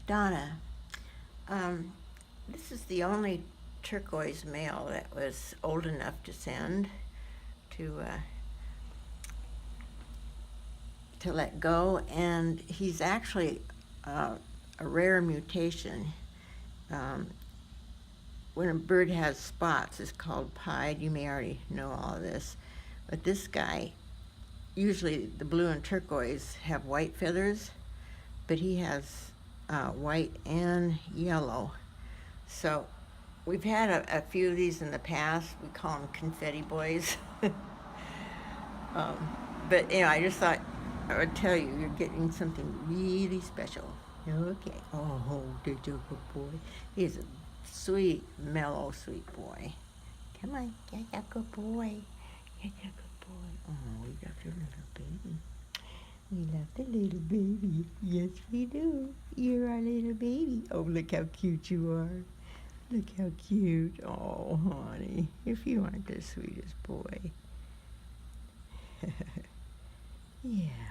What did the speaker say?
Donna, this is the only turquoise male that was old enough to send to let go, and he's actually a rare mutation. Um, when a bird has spots, it's called pied. You may already know all of this, but this guy, usually the blue and turquoise have white feathers, but he has white and yellow. So we've had a few of these in the past. We call them confetti boys. But I just thought I would tell you, you're getting something really special. Okay. Oh, there's a good boy. He's a sweet, mellow, sweet boy. Come on, get a good boy. Get a good boy. Oh, we love your little baby. We love the little baby. Yes, we do. You're our little baby. Oh, look how cute you are. Look how cute. Oh, honey, if you aren't the sweetest boy. Yeah.